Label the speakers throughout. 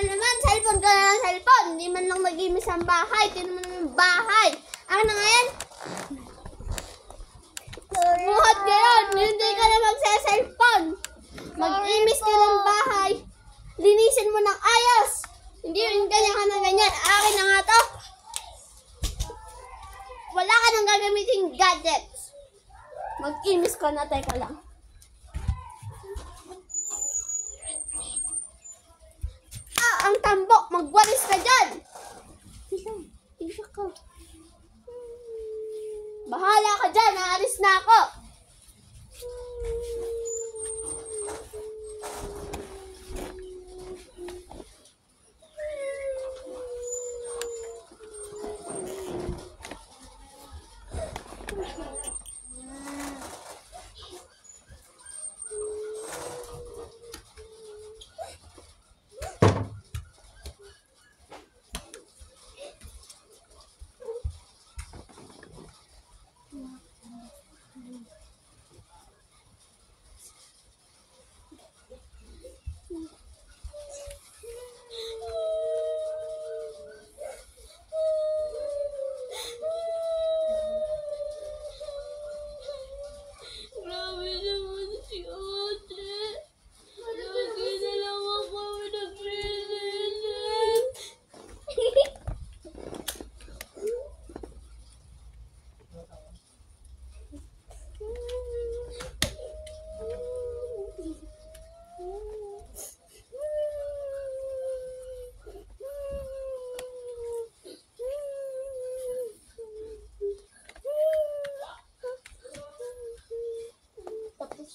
Speaker 1: Naman, cellphone ka na ng cellphone. Hindi man lang mag-imis ang bahay. Tinan mo naman yung bahay. Ano na ngayon? Buhat ngayon. Hindi ka na magsa-cellphone. Mag-imis ka ng bahay. Linisin mo ng ayos. Hindi yung ganyan ka na ganyan. Akin na nga to. Wala ka nang gagamitin gadgets. Mag-imis ka na. Teka lang. Ang tambok, magwalis ka dyan. Isa ka. Bahala ka dyan, naalis na ako.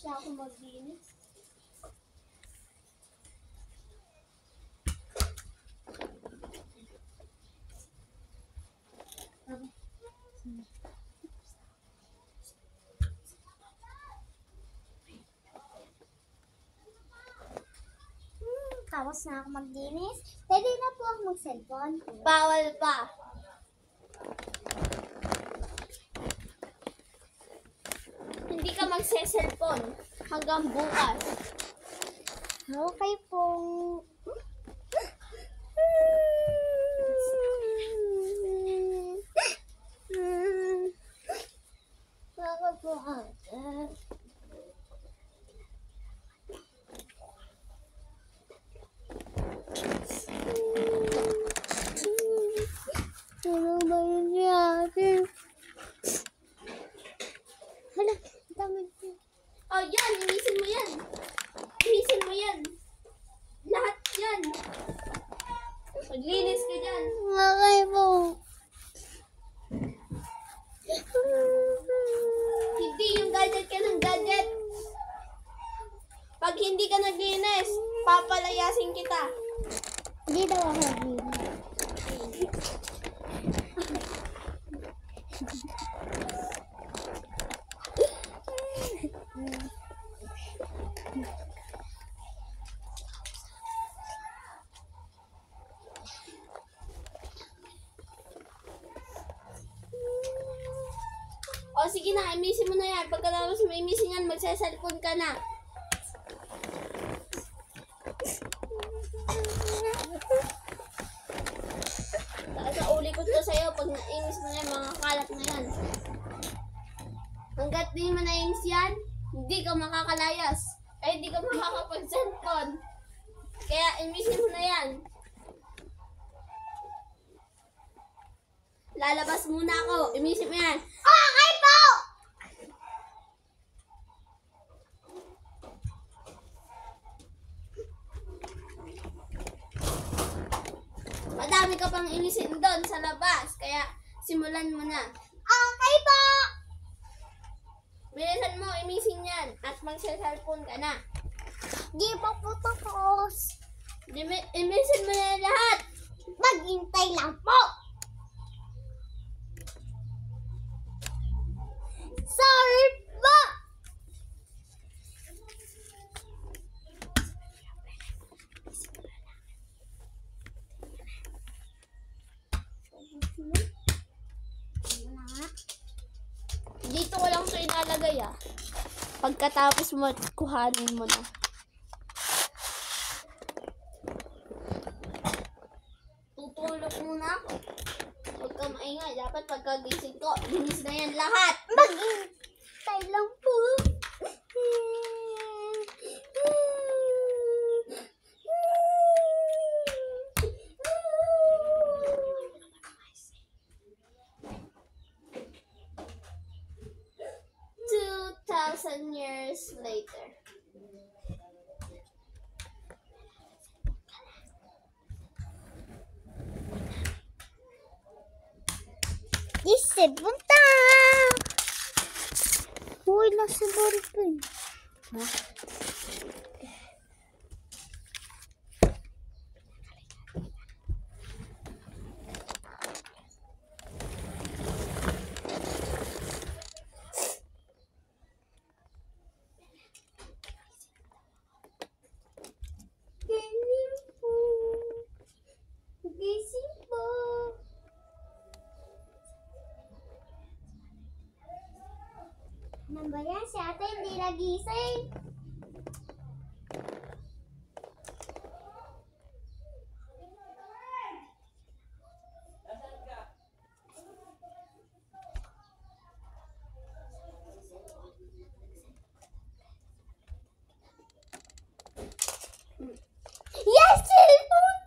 Speaker 1: Ako maglinis.
Speaker 2: Tapos na ako maglinis. Pwede na po ako mag-cellphone.
Speaker 1: Bawal pa. Hindi ka magse-cellphone hanggang bukas.
Speaker 2: Okay po. Bakit po ate? Ano ba yun si ate? Hala, dami po.
Speaker 1: Oh, yan. Inisin mo yan. Inisin mo yan. Lahat yan. Maglinis ka dyan.
Speaker 2: Okay po.
Speaker 1: Hindi yung gadget ka ng gadget. Pag hindi ka naglinis, papalayasin kita.
Speaker 2: Hindi daw ako naglinis.
Speaker 1: O sige na, imisin mo na yan. Pagkatapos mo imisin yan, magsa-cellphone ka na. Uli ko to sa'yo pag naimis mo na yan, mga kalat na yan. Hanggat di mo naimis yan, hindi ka makakalayas. Ay, hindi ka makakapag-cellphone. Kaya imisin mo na yan. Lalabas muna ako. Imisin mo yan.
Speaker 2: Okay po!
Speaker 1: Madami ka pang imisin doon sa labas. Kaya simulan mo na.
Speaker 2: Okay po!
Speaker 1: Bilisan mo, imisin yan. At magsa-cellphone ka na.
Speaker 2: Di pa po tapos.
Speaker 1: Imisin mo na lahat.
Speaker 2: Maghintay lang po. Sorry po!
Speaker 1: Dito ko lang siya ilalagay. mamaya. Pagkatapos mo, kuhanin mo na. Tutulog muna ako. Huwag ka maingay. Dapat pagkagising ko, linis na yan lahat.
Speaker 2: Mag-intay lang po.
Speaker 1: Years later.
Speaker 2: Isip punta. Uy, nasa ballpen. Gising po. Ano ba yan? Si ate hindi nagising. Yes, cellphone!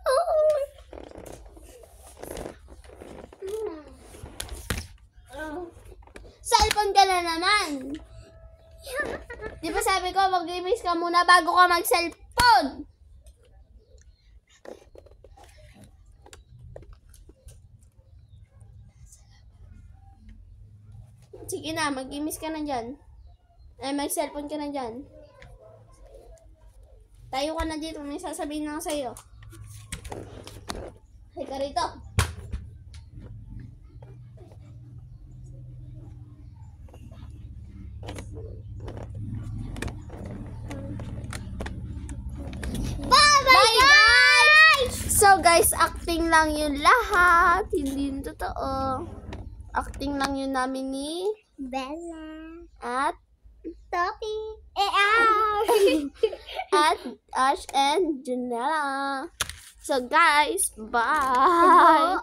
Speaker 1: Cellphone ka na naman. Di ba sabi ko, mag-imis ka muna bago ka mag-cellphone? Sige na, mag-imis ka na dyan. Ay, mag-cellphone ka na dyan. Tayo ka na dito, may sasabihin lang sa'yo. Hay ka rito. Bye guys! So guys, acting lang yun lahat. Hindi yun totoo. Acting lang yun namin ni
Speaker 2: Bella.
Speaker 1: at
Speaker 2: Topi.
Speaker 1: at Ash and Janella. So guys, bye!